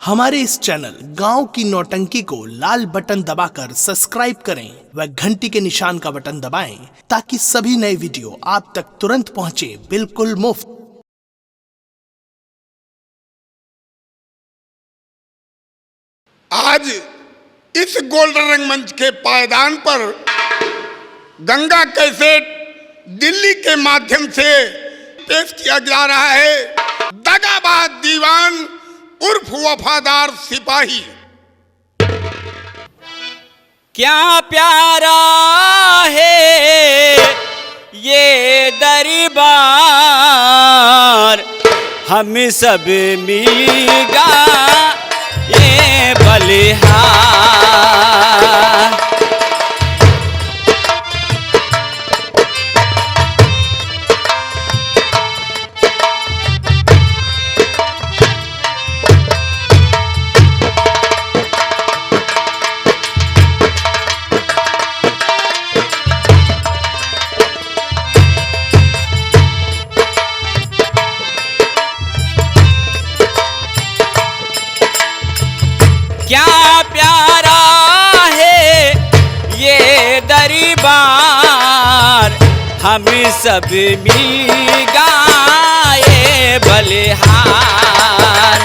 हमारे इस चैनल गांव की नौटंकी को लाल बटन दबाकर सब्सक्राइब करें व घंटी के निशान का बटन दबाएं ताकि सभी नए वीडियो आप तक तुरंत पहुंचे बिल्कुल मुफ्त। आज इस गोल्डन रंगमंच के पायदान पर गंगा कैसेट दिल्ली के माध्यम से पेश किया जा रहा है। दगाबाज दीवान उर्फ वफादार सिपाही। क्या प्यारा है ये दरबार, हम सब मिलगा ये बलिहार। क्या प्यारा है ये दरबार, हम सब मिल गाए बलिहार।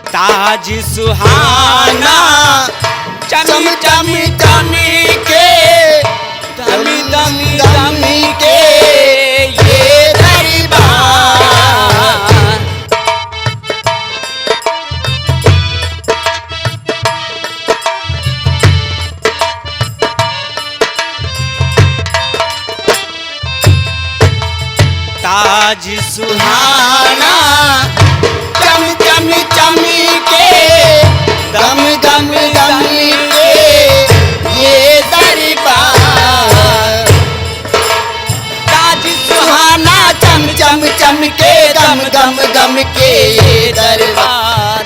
ताज सुहाना चमी चमी चमी के, दमी दमी दमी के ये दरबार। ताज सुहाना चमी चमी चमी के, दम दम दमी के ये दरबार। ताज सुहाना चम चम चम के, दम दम दम के ये दरबार।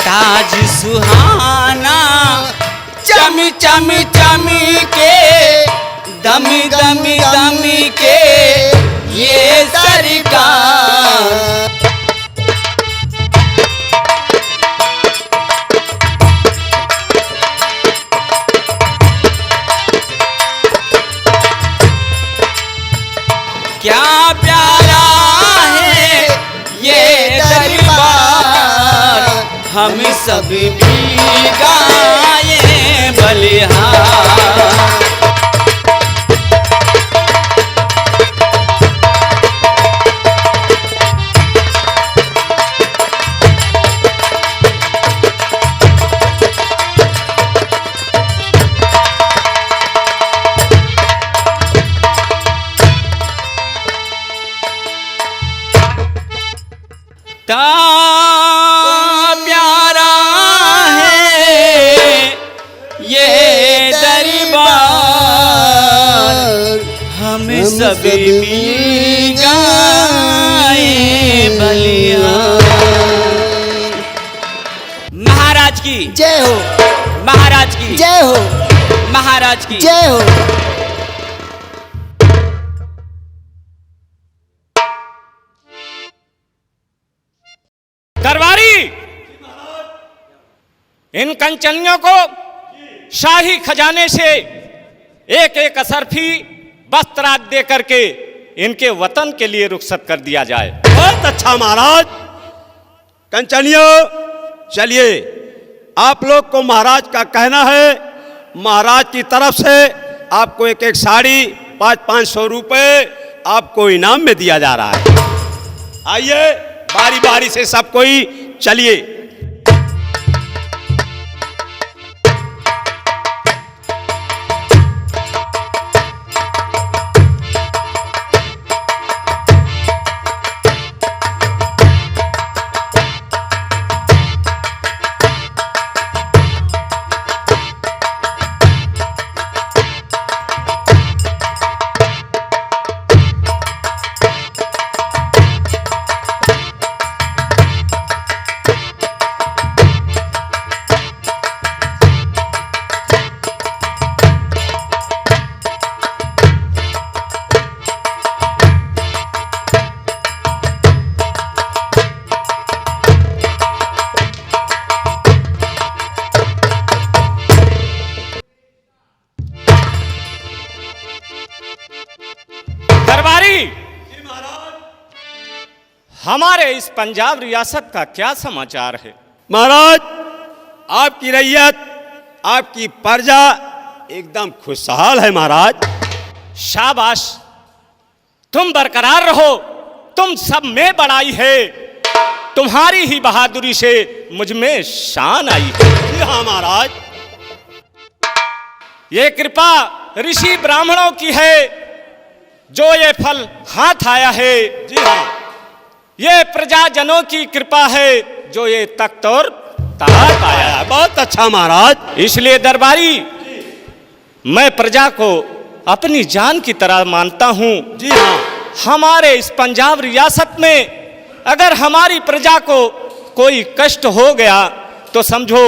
ताज सुहाना चमी चमी चमी के, दमी दमी दमी के ये सरकार। क्या प्यारा है ये दरबार, हम सब भी गाए बलिहार। प्यारा है ये दरबार, हम सब मिल गाए बलिहार। महाराज की जय हो, महाराज की जय हो, महाराज की जय हो। दरबारी, इन कंचनियों को शाही खजाने से एक एक असरफी वस्त्र दे करके इनके वतन के लिए रुखसत कर दिया जाए। बहुत अच्छा महाराज। कंचनियों, चलिए आप लोग को महाराज का कहना है, महाराज की तरफ से आपको एक एक साड़ी 500-500 रुपए आपको इनाम में दिया जा रहा है। आइए बारी बारी से सब कोई चलिए। हमारे इस पंजाब रियासत का क्या समाचार है? महाराज, आपकी रैयत, आपकी प्रजा एकदम खुशहाल है महाराज। शाबाश, तुम बरकरार रहो, तुम सब में बड़ाई है, तुम्हारी ही बहादुरी से मुझ में शान आई है। जी हाँ महाराज। ये कृपा ऋषि ब्राह्मणों की है, जो ये फल हाथ आया है। जी हाँ। ये प्रजाजनों की कृपा है, जो ये तख्त और ताज पाया है। बहुत अच्छा महाराज। इसलिए दरबारी, मैं प्रजा को अपनी जान की तरह मानता हूं। जी हाँ। हमारे इस पंजाब रियासत में अगर हमारी प्रजा को कोई कष्ट हो गया तो समझो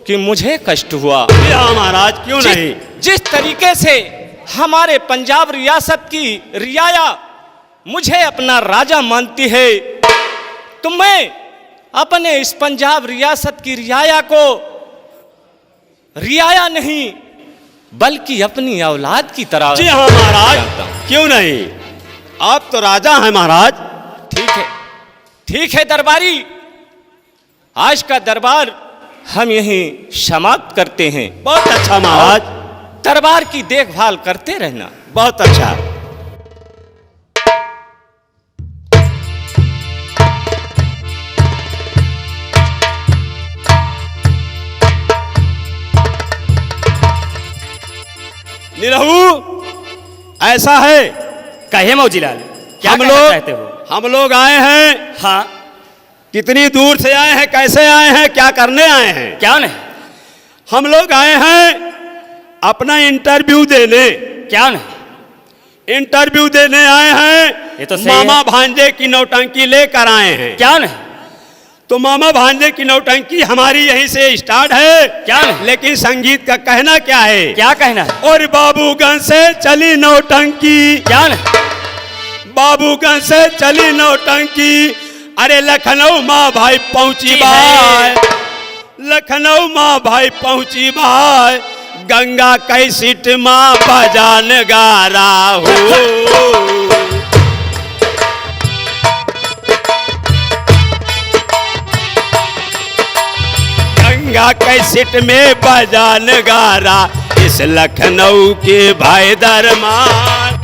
कि मुझे कष्ट हुआ। जी हाँ महाराज, क्यों नहीं। जिस तरीके से हमारे पंजाब रियासत की रियाया मुझे अपना राजा मानती है, तो मैं अपने इस पंजाब रियासत की रियाया को रियाया नहीं बल्कि अपनी औलाद की तरह। जी हाँ महाराज, क्यों नहीं, आप तो राजा हैं महाराज। ठीक है, ठीक है दरबारी, आज का दरबार हम यहीं समाप्त करते हैं। बहुत अच्छा महाराज। दरबार की देखभाल करते रहना। बहुत अच्छा। निरहू, ऐसा है, कहे मौजीलाल, क्या हम कहना लोग चाहते हो? हम लोग आए हैं। हाँ, कितनी दूर से आए हैं, कैसे आए हैं, क्या करने आए हैं? क्या नहीं, हम लोग आए हैं अपना इंटरव्यू देने। क्या नहीं, इंटरव्यू देने आए हैं। ये तो सही मामा है। भांजे की नौटंकी लेकर आए हैं। क्या नहीं, तो मामा भांजे की नौटंकी हमारी यहीं से स्टार्ट है। क्या नहीं, लेकिन संगीत का कहना क्या है? क्या कहना है? और बाबूगंज से चली नौटंकी। क्या नहीं, बाबूगंज से चली नौटंकी, अरे लखनऊ माँ भाई पहुंची जी भाई, लखनऊ माँ भाई पहुंची भाई, गंगा कैसिट माँ बजान गा रहा हूँ। गंगा कैसेट में बजान गा रहा इस लखनऊ के भाई दरमान।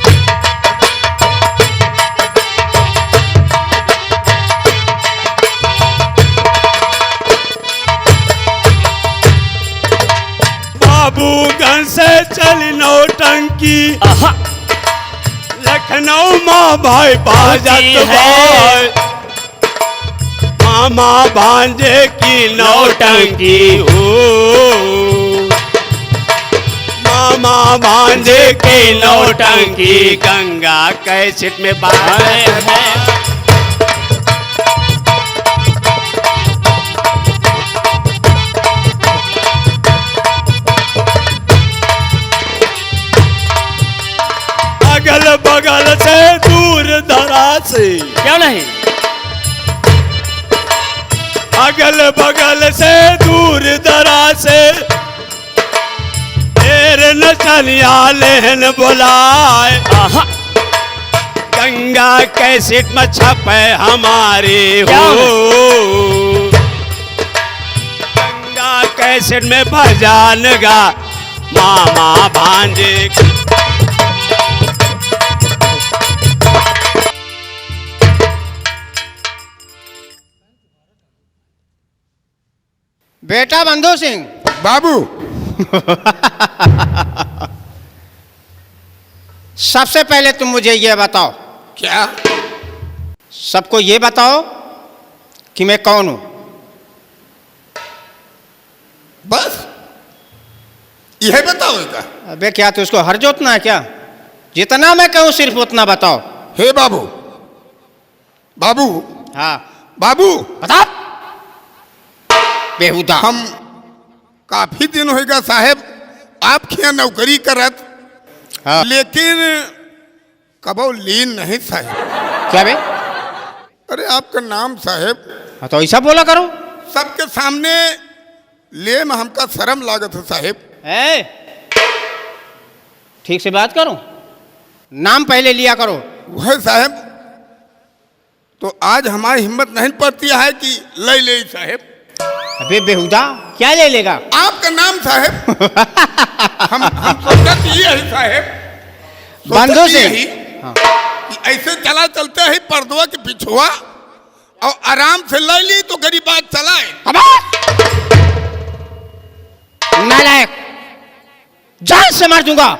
बाबूगंज से चली नौटंकी, लखनऊ माँ भाई बाजत भाई, मामा भांजे की नौटंकी हो, मामा भांजे की नौटंकी, गंगा कैसेट में बाजे है। अगल बगल से दूर दराज से। क्या नहीं, अगल बगल से दूर दराज से, तेरे नचनिया लेहन बुलाए, गंगा कैसेट में छपे हमारे हो, गंगा कैसेट में भजन गा मामा भांजे। बेटा बंधु सिंह, बाबू। सबसे पहले तुम मुझे ये बताओ, क्या? सबको ये बताओ कि मैं कौन हूं। बस यह बताओगा? अबे क्या तो उसको हर जोतना है क्या? जितना मैं कहूं सिर्फ उतना बताओ। हे बाबू, बाबू, हाँ बाबू, बताओ। बेहुदा। हम काफी दिन होगा साहेब आपके यहाँ नौकरी करत, हाँ। लेकिन कबो लीन नहीं साहेब। क्या बे? अरे आपका नाम साहेब हाँ तो ऐसा बोला करो। सबके सामने ले में हमका शर्म लागत है साहेब। ए, ठीक से बात करो, नाम पहले लिया करो। वह साहेब तो आज हमारी हिम्मत नहीं पड़ती है कि ले साहेब। अबे बेहुदा, क्या ले लेगा? आपका नाम साहेब। हम सोचते ये है साहेब, बंधु से कि ऐसे चला चलते ही पर्दवा के पिछुआ और आराम से ले ली तो गरीब बात चलाए। नालायक, जान से मार दूंगा।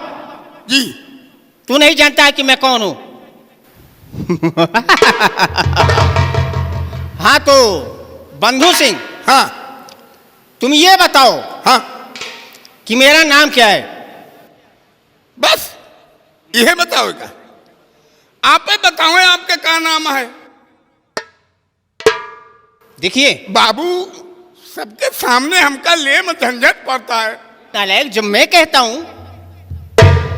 जी तू नहीं जानता है कि मैं कौन हूं? हाँ तो बंधु सिंह, हाँ तुम ये बताओ हाँ, कि मेरा नाम क्या है? बस यह बताओगा? आप ही बताओ आपका क्या नाम है? देखिए बाबू, सबके सामने हमका लेम झंझट पड़ता है। नालायक, जब मैं कहता हूं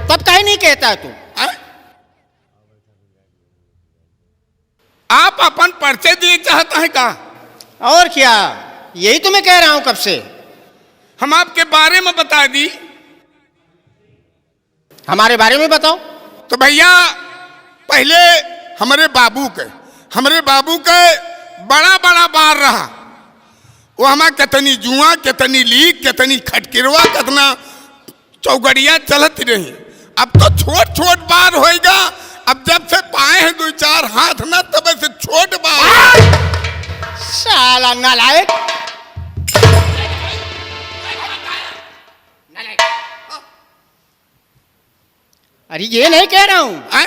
तब काहे नहीं कहता तू? आप अपन परिचय दिए चाहता है का? और क्या, यही तो मैं कह रहा हूं कब से। हम आपके बारे में बता दी। हमारे बारे में बताओ। तो भैया पहले हमारे बाबू के बड़ा बड़ा बार रहा। वो हमारा कितनी जुआ, कितनी लीक, कितनी खटकिरवा, कितना चौगड़िया चलती रही। अब तो छोट छोट बार होएगा। अब जब से पाए हैं 2-4 हाथ ना, तब से छोट बार। साला नालायक, अरे ये नहीं कह रहा हूं।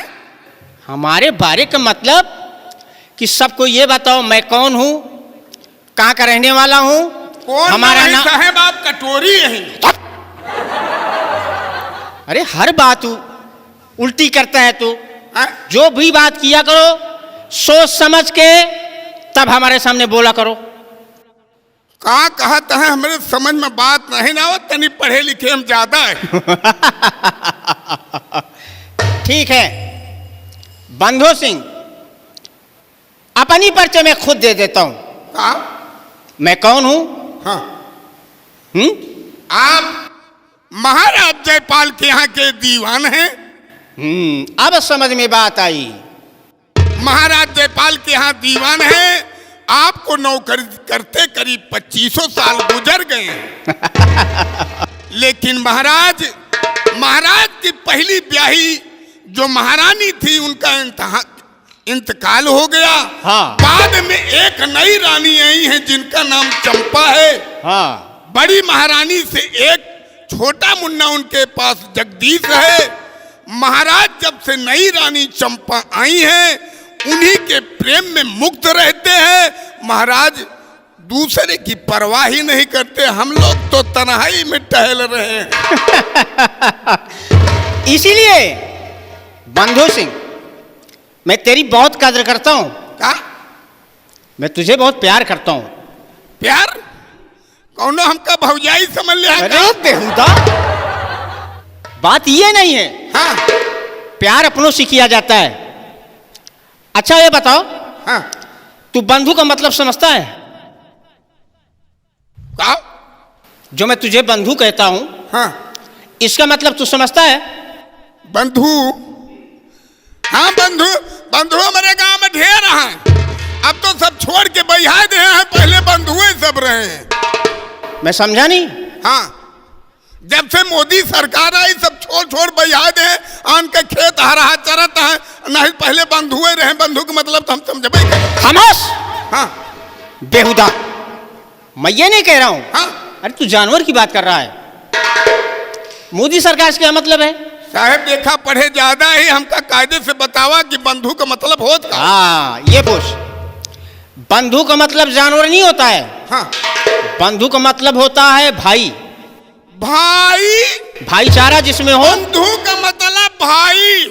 हमारे बारे का मतलब कि सबको ये बताओ मैं कौन हूं, कहां का रहने वाला हूं। कौन हमारा नहीं नाम साहेब, आप कटोरी हैं। अरे हर बात उल्टी करता है तू। हैं? जो भी बात किया करो सोच समझ के तब हमारे सामने बोला करो। कहा कहता है हमारे समझ में बात नहीं ना हो, तनी पढ़े लिखे हम ज्यादा है। ठीक है बंधु सिंह, अपनी परिचय मैं खुद दे देता हूं। कहा? मैं कौन हूं? हाँ, हम्म? आप महाराज जयपाल के यहाँ के दीवान हैं। अब समझ में बात आई। महाराज जयपाल के यहाँ दीवान हैं। आपको नौकरी करते करीब 2500 साल गुजर गए हैं। लेकिन महाराज की पहली ब्याही जो महारानी थी, उनका इंतकाल हो गया। हाँ। बाद में एक नई रानी आई है जिनका नाम चंपा है। हाँ। बड़ी महारानी से एक छोटा मुन्ना उनके पास जगदीश है। महाराज जब से नई रानी चंपा आई हैं, उन्हीं के प्रेम में मुग्ध रहते हैं। महाराज दूसरे की परवाह ही नहीं करते। हम लोग तो तन्हाई में टहल रहे हैं। इसीलिए बंधु सिंह, मैं तेरी बहुत कदर करता हूं। क्या? मैं तुझे बहुत प्यार करता हूं। प्यार? कौनो हमका भौजाई समझ लिया? अरे बेहुदा, बात ये नहीं है। हाँ प्यार अपनों से किया जाता है। अच्छा ये बताओ, हाँ। तू बंधु का मतलब समझता है? क्या? जो मैं तुझे बंधु कहता हूं, हाँ, इसका मतलब तू समझता है? बंधु? हाँ बंधु हमारे गांव में ढेर हैं। अब तो सब छोड़ के बहिया दे हैं, पहले बंधुए सब रहे हैं। मैं समझा नहीं। हाँ, जब से मोदी सरकार आई सब छोड़ बहिया दे, आन के खेत हरा चरत है। नहीं पहले बंधुए रहे। बंधु का मतलब तो हम समझबे करें। खामोश। हाँ बेहुदा, मैं ये नहीं कह रहा हूं। हाँ अरे तू जानवर की बात कर रहा है। मोदी सरकार से क्या मतलब है? साहेब, देखा पढ़े ज्यादा ही, हमका कायदे से बतावा कि बंधु का मतलब होता। हाँ ये पूछ। बंधु का मतलब जानवर नहीं होता है। हाँ, बंधु का मतलब होता है भाई। भाई? भाईचारा जिसमें हो। बंधु का मतलब भाई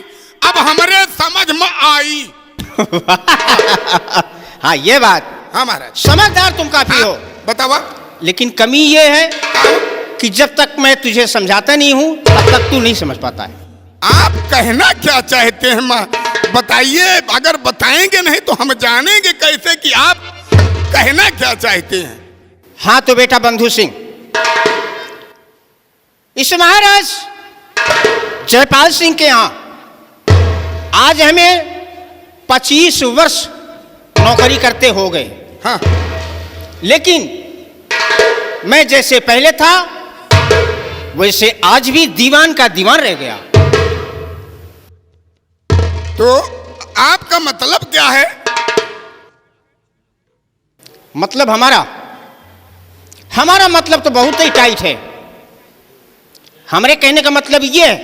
अब हमरे समझ में आई। हाँ ये बात। हाँ महाराज। समझदार तुम काफी हो। बतावा। लेकिन कमी ये है कि जब तक मैं तुझे समझाता नहीं हूं तब तक तू नहीं समझ पाता है। आप कहना क्या चाहते हैं माँ? बताइए। अगर बताएंगे नहीं तो हम जानेंगे कैसे कि आप कहना क्या चाहते हैं। हाँ तो बेटा बंधु सिंह, इस महाराज जयपाल सिंह के यहाँ आज हमें 25 वर्ष नौकरी करते हो गए। हाँ। लेकिन मैं जैसे पहले था वैसे आज भी दीवान का दीवान रह गया। तो आपका मतलब क्या है? मतलब हमारा मतलब तो बहुत ही टाइट है। हमारे कहने का मतलब ये है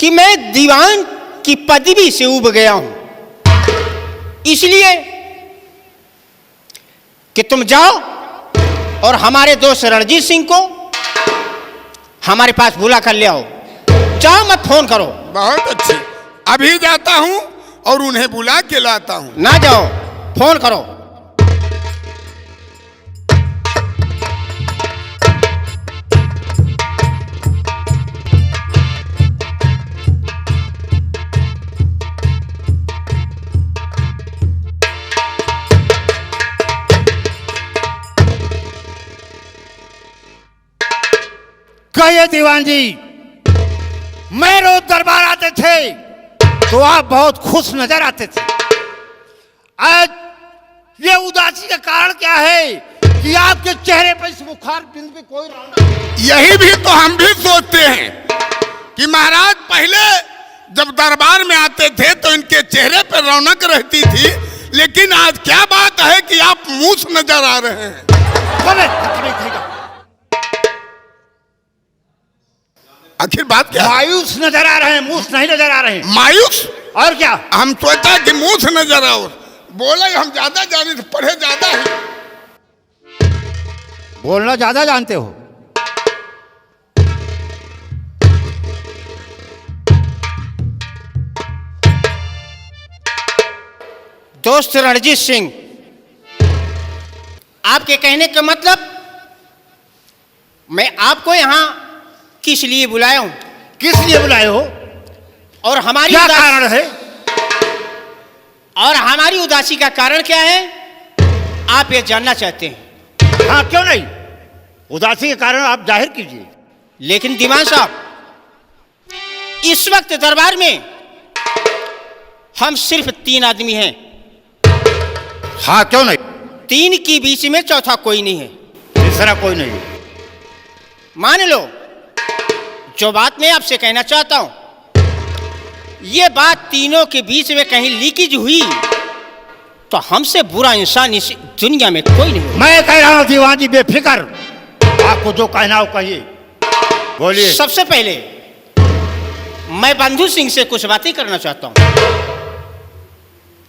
कि मैं दीवान की पदवी से उब गया हूं, इसलिए कि तुम जाओ और हमारे दोस्त रणजीत सिंह को हमारे पास बुला कर ले आओ। जाओ, मत फोन करो। बहुत अच्छी, अभी जाता हूं और उन्हें बुला के लाता हूं। ना जाओ, फोन करो। कहिए दीवान जी, मैं रोज दरबार आते थे तो आप बहुत खुश नजर आते थे। आज ये उदासी का कारण क्या है कि आपके चेहरे पर इस मुखार बिंद पे कोई रौनक नहीं? यही भी तो हम भी सोचते हैं कि महाराज पहले जब दरबार में आते थे तो इनके चेहरे पर रौनक रहती थी, लेकिन आज क्या बात है कि आप मूस नजर आ रहे हैं। आखिर बात क्या? मायूस नजर आ रहे हैं, मूस नहीं नजर आ रहे हैं। मायूस? और क्या? हम सोचा कि मूस नजर आओ। बोले हम ज्यादा जाने से पढ़े ज्यादा है। बोलना ज्यादा जानते हो। दोस्त रणजीत सिंह, आपके कहने का मतलब मैं आपको यहां किस लिए बुलाया हूं? किस लिए बुलाए हो और हमारी क्या कारण है? और हमारी उदासी का कारण क्या है, आप ये जानना चाहते हैं? हाँ, क्यों नहीं, उदासी के कारण आप जाहिर कीजिए। लेकिन दीवान साहब, इस वक्त दरबार में हम सिर्फ 3 आदमी हैं। हाँ, क्यों नहीं, 3 के बीच में चौथा कोई नहीं है। तीसरा कोई नहीं है। मान लो जो बात मैं आपसे कहना चाहता हूं, ये बात तीनों के बीच में कहीं लीकेज हुई तो हमसे बुरा इंसान इस दुनिया में कोई नहीं। मैं कह रहा हूं दीवान जी, बेफिक्र, आपको जो कहना हो कहिए, बोलिए। सबसे पहले मैं बंधु सिंह से कुछ बातें करना चाहता हूं।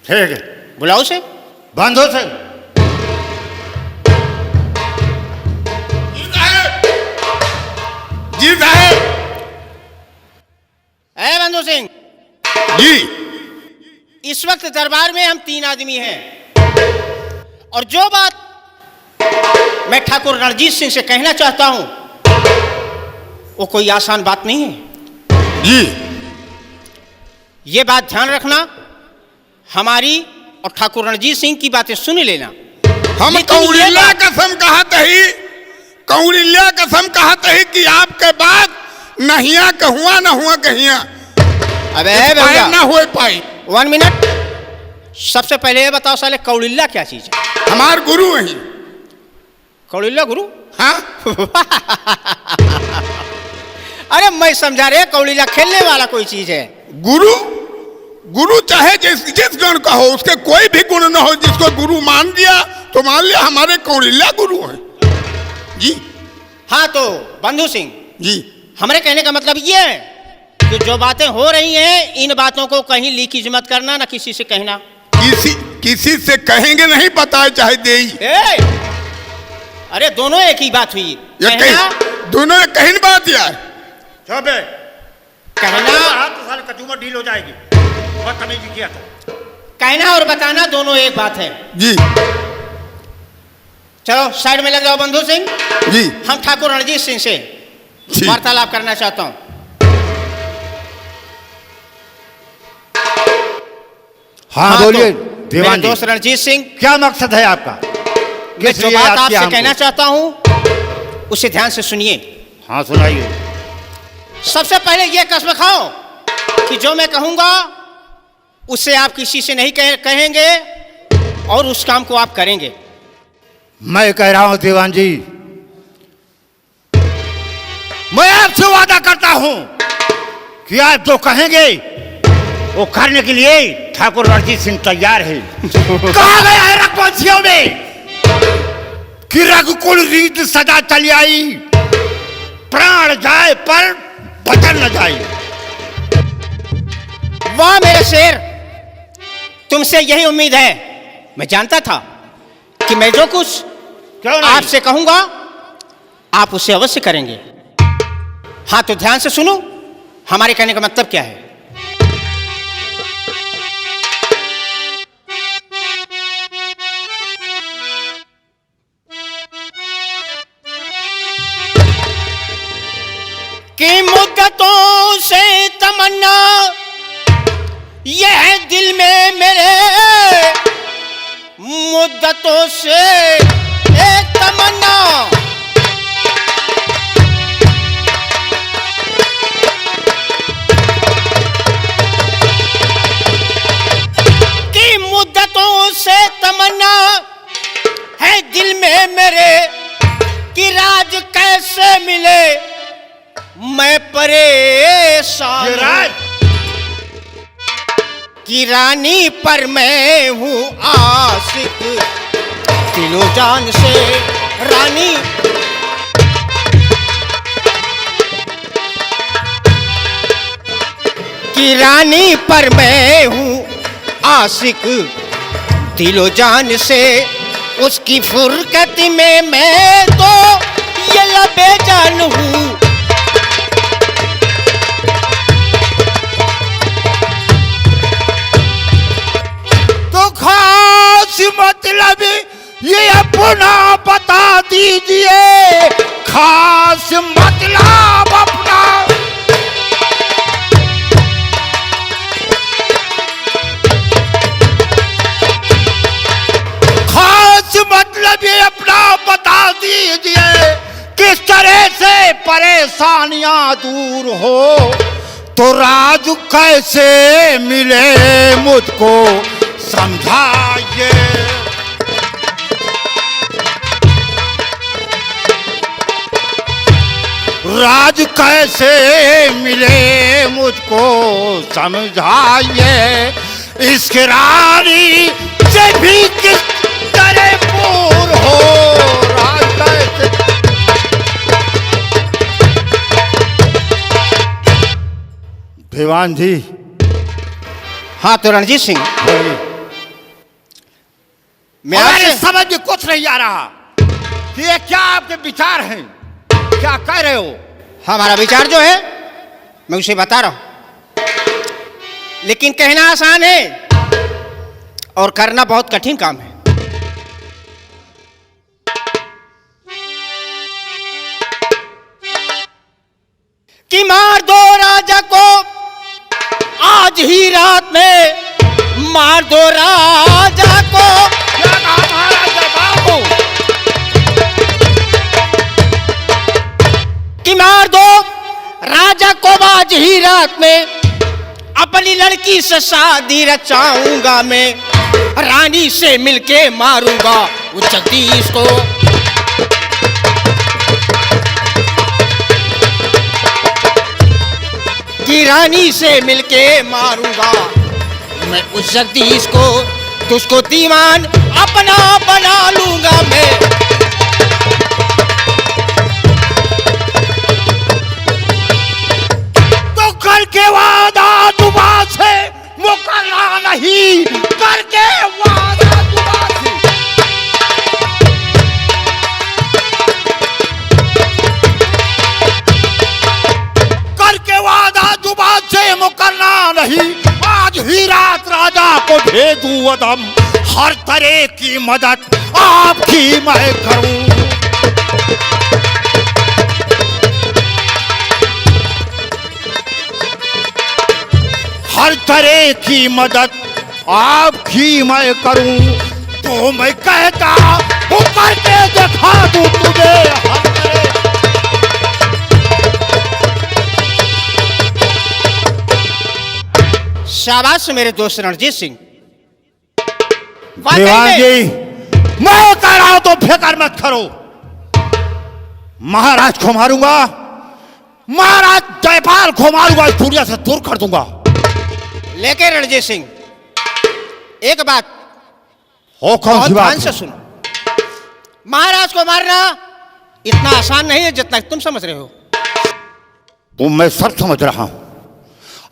ठीक है, बुलाओ उसे। बंधु सिंह। जी साहब। है बंधु सिंह जी। इस वक्त दरबार में हम 3 आदमी हैं और जो बात मैं ठाकुर रणजीत सिंह से कहना चाहता हूं वो कोई आसान बात नहीं है। जी। ये बात ध्यान रखना, हमारी और ठाकुर रणजीत सिंह की बातें सुन लेना। हम कौड़िल्या कसम कहत ही, कौड़िल्या कसम कहत ही कि आपके बाद नहिया कहुआ न हुआ कहिया। अबे भैया ना हुए पाई। 1 मिनट, सबसे पहले ये बताओ साले कौड़िल्या क्या चीज है? हमार गुरु वही। कौड़िल्या गुरु? हाँ। अरे मैं समझा रहे कौड़िल्या खेलने वाला कोई चीज है। गुरु, गुरु चाहे जिस गण का हो, उसके कोई भी गुण न हो, जिसको गुरु मान दिया तो मान लिया हमारे कौड़िल्या गुरु हैं। जी। हाँ तो बंधु सिंह जी, हमारे कहने का मतलब ये है कि जो बातें हो रही हैं इन बातों को कहीं लीकेज मत करना, ना किसी से कहना। किसी से कहेंगे नहीं, बताए चाहे दे। अरे दोनों एक ही बात हुई। दोनों एक कहीं बात यार। चौबे कहना तो साले कचूमर डील हो जाएगी। बदतमीजी किया तो। कहना और बताना दोनों एक बात है। जी। चलो साइड में लग जाओ बंधु सिंह। जी। हम ठाकुर रणजीत सिंह से वार्तालाप करना चाहता हूं। हाँ, बोलिए दीवान दोस्त रणजीत सिंह, क्या मकसद है आपका? मैं जो बात आपसे कहना चाहता हूं उसे ध्यान से सुनिए। हाँ, सुनाइए। सबसे पहले यह कसम खाओ कि जो मैं कहूंगा उसे आप किसी से नहीं कहेंगे और उस काम को आप करेंगे। मैं कह रहा हूं दीवान जी, मैं आपसे वादा करता हूं कि आप जो कहेंगे वो करने के लिए ठाकुर रणजीत सिंह तैयार है। कहा गया है रघुवंशियों में कि रघुकुल रीत सदा चली आई, प्राण जाए पर बचन न जाए। वाह मेरे शेर, तुमसे यही उम्मीद है। मैं जानता था कि मैं जो कुछ आपसे कहूंगा आप उसे अवश्य करेंगे। हाँ तो ध्यान से सुनो, हमारे कहने का मतलब क्या है। कि मुद्दतों से तमन्ना यह दिल में मेरे, मुद्दतों से एक तमन्ना कि मुद्दतों से तमन्ना है दिल में मेरे कि राज कैसे मिले मैं परेशान कि रानी पर मैं हूँ आशिक दिलो जान से रानी। कि रानी पर मैं हूँ आशिक दिलो जान से, उसकी फुरकत में मैं तो ये लबे जान हूँ। मतलब ये अपना बता दीजिए, खास मतलब अपना। खास मतलब ये अपना बता दीजिए, किस तरह से परेशानियां दूर हो तो राज कैसे मिले मुझको समझाइए। राज कैसे मिले मुझको समझाइए, इसकी रानी से भी किस तरह पूर हो राज कैसे। दीवान जी। हाँ तो रणजीत सिंह, मेरे समझ में कुछ नहीं आ रहा कि ये क्या आपके विचार हैं, क्या कह रहे हो। हमारा विचार जो है मैं उसे बता रहा हूं, लेकिन कहना आसान है और करना बहुत कठिन काम है। कि मार दो राजा को आज ही रात में, मार दो राजा को। क्या कहा महाराजा बाबू? कि मार दो राजा को आज ही रात में, अपनी लड़की से शादी रचाऊंगा मैं, रानी से मिलके मारूंगा उस जगदीश को। कि रानी से मिलके मारूंगा मैं उस जगदीश को, तुझको दीवान अपना बना लूंगा मैं। तो करके वादा दुआ से मुकरना नहीं, करके वादा दुआ से। करके वादा दुआ से मुकरना नहीं, आज ही रात राजा को भेजूं वदम, हर तरह की मदद आपकी मैं करूं। हर तरह की मदद आपकी मैं करूं, तो मैं कहता हूं करके दिखा दूं तुझे हर तरह। शाबाश मेरे दोस्त रणजीत सिंह। वाकई दीवान में जी, मैं कह रहा हूं तो फिक्र मत करो, महाराज को मारूंगा, महाराज जयपाल को मारूंगा, इस दुनिया से दूर कर दूंगा। लेकिन रणजीत सिंह, एक बात हो कौन बहुत सी ध्यान बात? से सुनो। महाराज को मारना इतना आसान नहीं है जितना तुम समझ रहे हो। तो मैं सब समझ रहा हूं,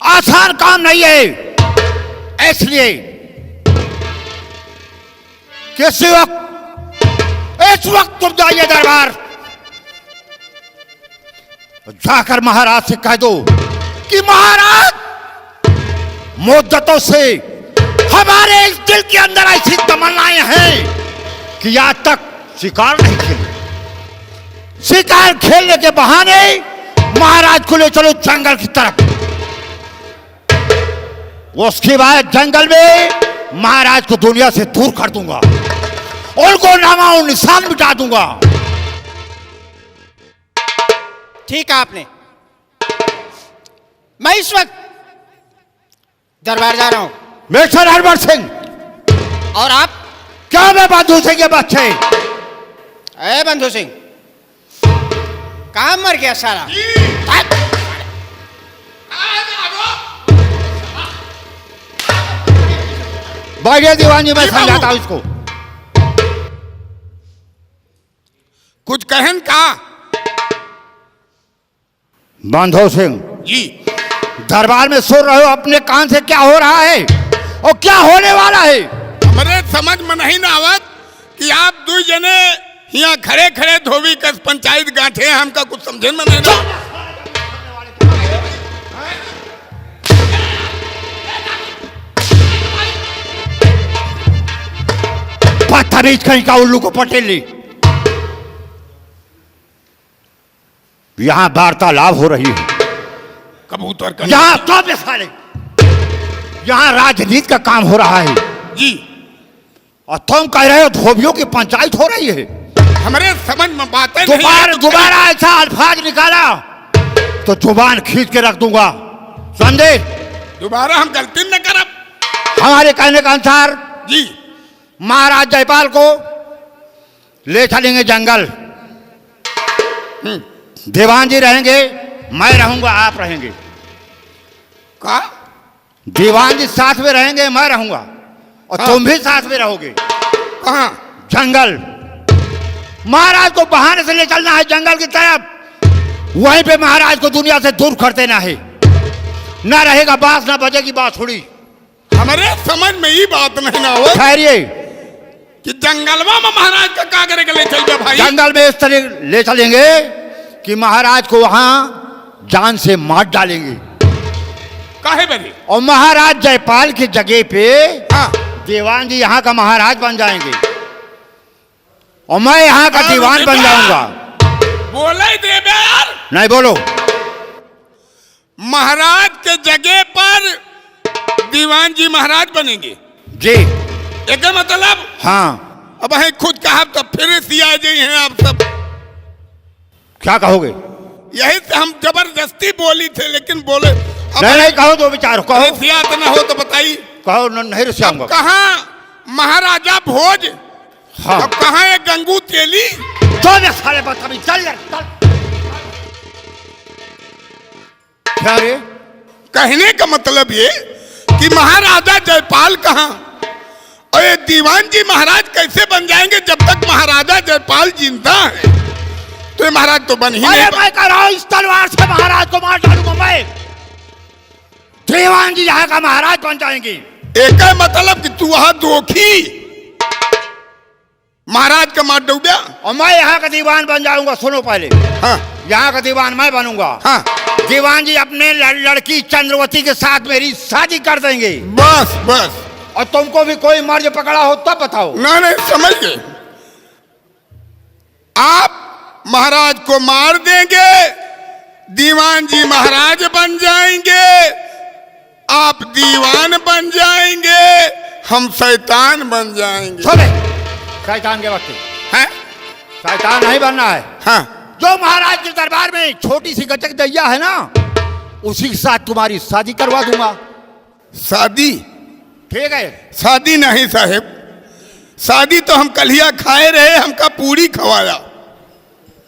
आसान काम नहीं है। इसलिए किसी वक्त, इस वक्त तुम जाइए दरबार, जाकर महाराज से कह दो कि महाराज, मुद्दतों से हमारे इस दिल के अंदर ऐसी तमन्नाएं हैं कि आज तक शिकार नहीं खेले। शिकार खेलने के बहाने महाराज को ले चलो जंगल की तरफ। उसके बाद जंगल में महाराज को दुनिया से दूर कर दूंगा, उनको नामा और निशान मिटा दूंगा। ठीक है आपने। मैं इस वक्त दरबार जा रहा हूं। मिस्टर हरवर सिंह, और आप? क्या मैं बंधु सिंह के बच्चे? ए बंधु सिंह, कहां मर गया सारा? बढ़िया दीवान जी, मैं समझाता हूं इसको। कुछ कहन का? बंधु सिंह जी, दरबार में सुन रहे हो अपने कान से क्या हो रहा है और क्या होने वाला है? हमारे समझ में नहीं ना आवत कि आप दो जने यहाँ खड़े खड़े धोबी कस पंचायत गांठे हैं, हमका कुछ समझे में नहीं ना। बदतमीज कहीं का उल्लू को पटेली। यहां वार्तालाप हो रही है, कबूतर का यहां तो साले, यहां राजनीति का काम हो रहा है। जी, और तुम कह रहे हो धोबियों की पंचायत हो रही है। हमारे समझ में बातें नहीं दोबारा है तो दोबारा ऐसा अल्फाज निकाला तो जुबान खींच के रख दूंगा, समझे? दोबारा हम गलती न करब। हमारे कहने का अनुसार जी, महाराज जयपाल को ले चलेंगे जंगल। दीवान जी रहेंगे, मैं रहूंगा, आप रहेंगे। का? दीवान जी साथ में रहेंगे, मैं रहूंगा, और हाँ। तुम भी साथ में रहोगे। कहाँ? जंगल। महाराज को बहाने से ले चलना है जंगल की तरफ, वहीं पे महाराज को दुनिया से दूर कर देना है। ना रहेगा बांस, ना बजेगी बांसुरी। हमारे समझ में ये बात नहीं ना हो ठहरिए, कि जंगलवा में महाराज का का करे के ले चल गया भाई। जंगल में इस तरह ले चलेंगे कि महाराज को वहां जान से मार डालेंगे, काहे बनी? और महाराज जयपाल की जगह पे हाँ, दीवान जी यहाँ का महाराज बन जाएंगे, और मैं यहाँ का हाँ, दीवान बन जाऊंगा। बोले ही दे यार। नहीं बोलो। महाराज के जगह पर दीवान जी महाराज बनेंगे जी एक मतलब। हाँ, अब है खुद कहा तो फिर सिया जी हैं आप सब। क्या कहोगे? यही से हम जबरदस्ती बोली थे, लेकिन बोले अब नहीं नहीं, कहो तो विचारो, कहो सियात ना हो तो बताइए। कहो, नहीं रुसाऊंगा। कहाँ महाराजा भोज, हाँ, अब कहाँ है गंगू तेली? तो ये साले बदतमीज, चल यार, चल। क्या रे? कहने का मतलब ये कि महाराजा जयपाल कहाँ और ये दीवान जी महाराज कैसे बन जाएंगे जब तक महाराजा जयपाल जिंदा है? तो ये महाराज तो बन ही अरे नहीं। मैं कह रहा हूं इस तलवार से महाराज को मार डालूंगा मैं। दीवान जी यहाँ का महाराज बन जाएंगे। एक है मतलब कि तू वहां दोखी महाराज का मार डूबा और मैं यहाँ का दीवान बन जाऊंगा। सुनो पहले, हाँ यहाँ का दीवान मैं बनूंगा। हाँ, दीवान जी अपने लड़की चंद्रवती के साथ मेरी शादी कर देंगे, बस बस। और तुमको भी कोई मर्ज पकड़ा हो तब बताओ। नहीं समझ गए। आप महाराज को मार देंगे, दीवान जी महाराज बन जाएंगे, आप दीवान बन जाएंगे, हम शैतान बन जाएंगे। सुने, शैतान के वक्त हैं? शैतान नहीं बनना है। हाँ, जो महाराज के दरबार में छोटी सी गचक दैया है ना, उसी के साथ तुम्हारी शादी करवा दूंगा। शादी? ठीक है। शादी नहीं साहेब, शादी तो हम कलिया खाए रहे, हमका पूरी खवाया।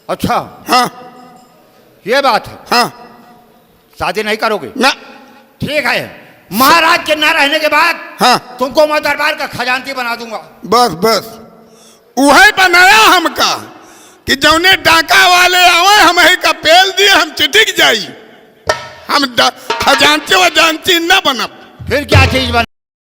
अच्छा, हाँ ये बात है। हाँ। शादी नहीं करोगे ना। ठीक है, महाराज के न रहने के बाद हाँ। तुमको मैं दरबार का खजांची बना दूंगा। बस बस वही बनाया हमका कि जौने डाका वाले आवे हम ही का पेल दिए, हम चिटिक जाई, हम खजांची वजांची न बनब। फिर क्या चीज बना